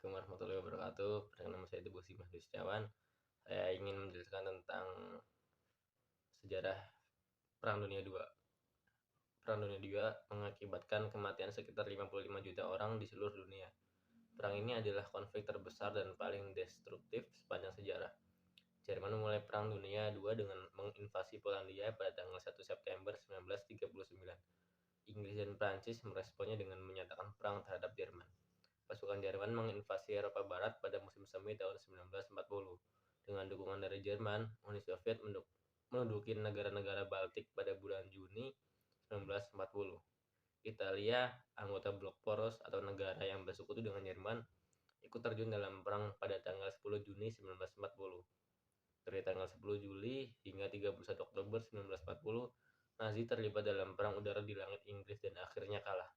Assalamualaikum warahmatullahi wabarakatuh. Perkenalkan nama saya Teguh Mahdi Setiawan. Saya ingin menjelaskan tentang sejarah Perang Dunia II. Perang Dunia II mengakibatkan kematian sekitar 55 juta orang di seluruh dunia. Perang ini adalah konflik terbesar dan paling destruktif sepanjang sejarah. Jerman memulai Perang Dunia II dengan menginvasi Polandia pada tanggal 1 September 1939. Inggris dan Prancis meresponnya dengan menyatakan perang terhadap Jerman. Pasukan Jerman menginvasi Eropa Barat pada musim semi tahun 1940. Dengan dukungan dari Jerman, Uni Soviet menduduki negara-negara Baltik pada bulan Juni 1940. Italia, anggota blok poros atau negara yang bersekutu dengan Jerman, ikut terjun dalam perang pada tanggal 10 Juni 1940. Dari tanggal 10 Juli hingga 31 Oktober 1940, Nazi terlibat dalam perang udara di langit Inggris dan akhirnya kalah.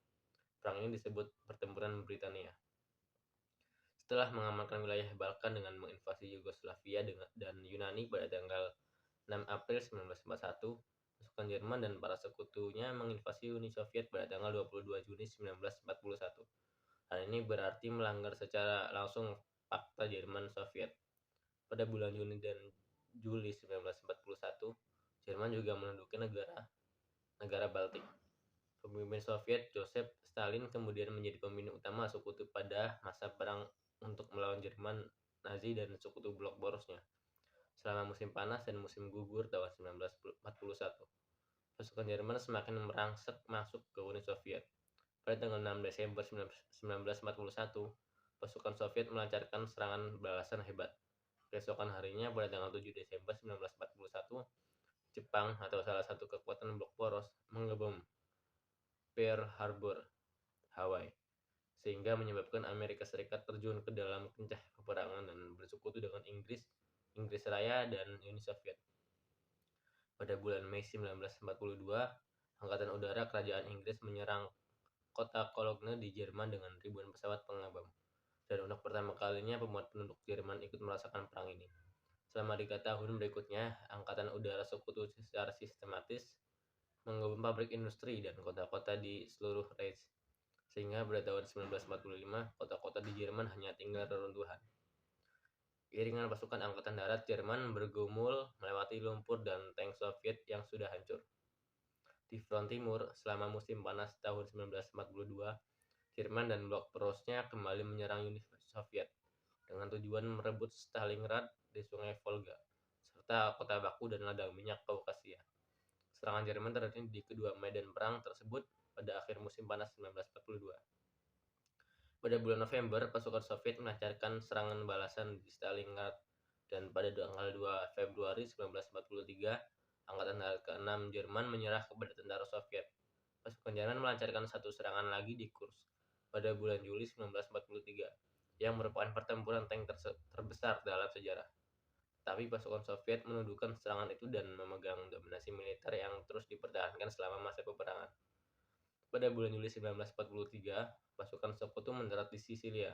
Perang ini disebut Pertempuran Britania. Setelah mengamankan wilayah Balkan dengan menginvasi Yugoslavia dan Yunani pada tanggal 6 April 1941, pasukan Jerman dan para sekutunya menginvasi Uni Soviet pada tanggal 22 Juni 1941. Hal ini berarti melanggar secara langsung Fakta Jerman-Soviet. Pada bulan Juni dan Juli 1941, Jerman juga menduduki negara Baltik. Pemimpin Soviet Joseph Stalin kemudian menjadi pemimpin utama sekutu pada masa perang untuk melawan Jerman Nazi dan sekutu blok porosnya. Selama musim panas dan musim gugur tahun 1941, pasukan Jerman semakin merangsek masuk ke Uni Soviet. Pada tanggal 6 Desember 1941, pasukan Soviet melancarkan serangan balasan hebat. Keesokan harinya pada tanggal 7 Desember 1941, Jepang atau salah satu kekuatan blok poros mengebom Pearl Harbor, Hawaii, sehingga menyebabkan Amerika Serikat terjun ke dalam kancah peperangan dan bersekutu dengan Inggris Raya, dan Uni Soviet. Pada bulan Mei 1942, Angkatan Udara Kerajaan Inggris menyerang kota Cologne di Jerman dengan ribuan pesawat pengabam. Dan untuk pertama kalinya pemuat penduduk Jerman ikut merasakan perang ini. Selama 3 tahun berikutnya, Angkatan Udara Sekutu secara sistematis mengebom pabrik industri dan kota-kota di seluruh Reich, sehingga pada tahun 1945 kota-kota di Jerman hanya tinggal reruntuhan. Iringan pasukan angkatan darat Jerman bergumul melewati lumpur dan tank Soviet yang sudah hancur. Di front timur, selama musim panas tahun 1942, Jerman dan blok porosnya kembali menyerang Uni Soviet dengan tujuan merebut Stalingrad di Sungai Volga, serta kota Baku dan ladang minyak Kaukasia. Serangan Jerman terjadi di kedua medan perang tersebut pada akhir musim panas 1942. Pada bulan November, pasukan Soviet melancarkan serangan balasan di Stalingrad, dan pada tanggal 2 Februari 1943, Angkatan Darat ke-6 Jerman menyerah kepada tentara Soviet. Pasukan Jerman melancarkan satu serangan lagi di Kursk pada bulan Juli 1943, yang merupakan pertempuran tank terbesar dalam sejarah. Tapi pasukan Soviet menundukkan serangan itu dan memegang dominasi militer yang terus dipertahankan selama masa peperangan. Pada bulan Juli 1943, pasukan sekutu mendarat di Sisilia,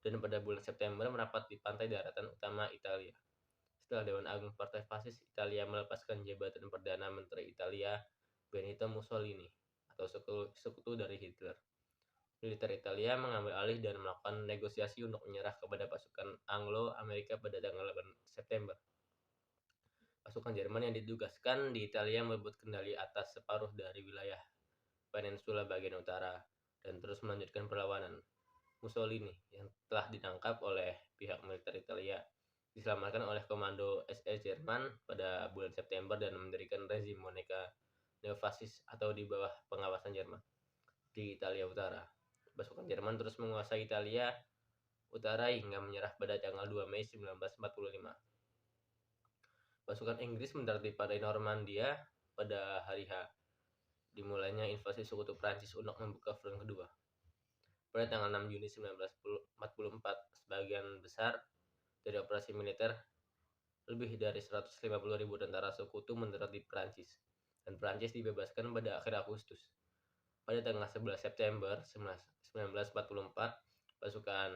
dan pada bulan September merapat di pantai daratan utama Italia. Setelah Dewan Agung Partai Fasis Italia melepaskan jabatan Perdana Menteri Italia Benito Mussolini atau sekutu dari Hitler, militer Italia mengambil alih dan melakukan negosiasi untuk menyerah kepada pasukan Anglo-Amerika pada tanggal 8 September. Pasukan Jerman yang ditugaskan di Italia merebut kendali atas separuh dari wilayah peninsula bagian utara dan terus melanjutkan perlawanan. Mussolini yang telah ditangkap oleh pihak militer Italia diselamatkan oleh komando SS Jerman pada bulan September dan mendirikan rezim monarki neofasis atau di bawah pengawasan Jerman di Italia Utara. Pasukan Jerman terus menguasai Italia Utara hingga menyerah pada tanggal 2 Mei 1945. Pasukan Inggris mendarat di pantai Normandia pada hari H. Dimulainya invasi sekutu Prancis untuk membuka front kedua. Pada tanggal 6 Juni 1944, sebagian besar dari operasi militer, lebih dari 150.000 tentara sekutu mendarat di Prancis, dan Prancis dibebaskan pada akhir Agustus. Pada tanggal 11 September 1944, pasukan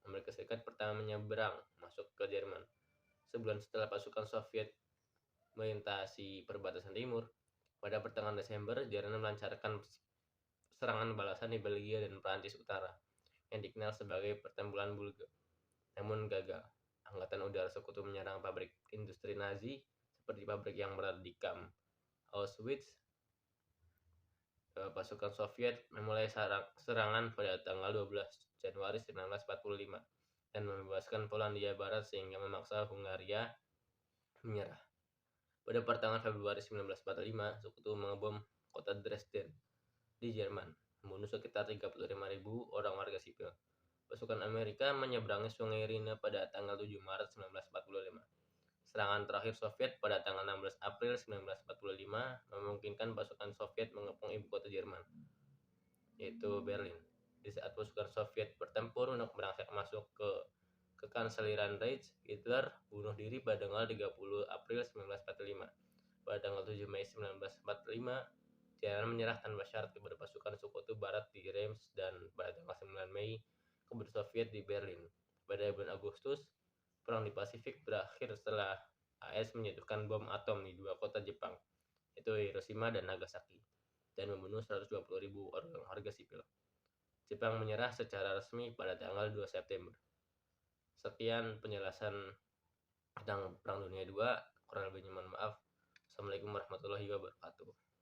Amerika Serikat pertama menyeberang masuk ke Jerman. Sebulan setelah pasukan Soviet melintasi perbatasan timur, pada pertengahan Desember, Jerman melancarkan serangan balasan di Belgia dan Prancis Utara. yang dikenal sebagai Pertempuran Bulga, namun gagal. Angkatan udara Sekutu menyerang pabrik industri Nazi seperti pabrik yang berada di kamp Auschwitz. Pasukan Soviet memulai serangan pada tanggal 12 Januari 1945 dan membebaskan Polandia Barat sehingga memaksa Hungaria menyerah. Pada pertengahan Februari 1945, Sekutu mengebom kota Dresden di Jerman, membunuh sekitar 35.000 orang warga sipil. Pasukan Amerika menyeberangi Sungai Rhine pada tanggal 7 Maret 1945. Serangan terakhir Soviet pada tanggal 16 April 1945 memungkinkan pasukan Soviet mengepung ibu kota Jerman, yaitu Berlin. Di saat pasukan Soviet bertempur untuk berangsek masuk ke Kanseliran Reich, Hitler bunuh diri pada tanggal 30 April 1945. Pada tanggal 7 Mei 1945, Jerman menyerah tanpa syarat kepada pasukan Sekutu Barat di Reims, dan pada tanggal 9 Mei kepada Soviet di Berlin. Pada bulan Agustus, Perang di Pasifik berakhir setelah AS menjatuhkan bom atom di dua kota Jepang, yaitu Hiroshima dan Nagasaki, dan membunuh 120.000 orang warga sipil. Jepang menyerah secara resmi pada tanggal 2 September. Sekian penjelasan tentang Perang Dunia II. Kurang lebihnya mohon maaf. Assalamualaikum warahmatullahi wabarakatuh.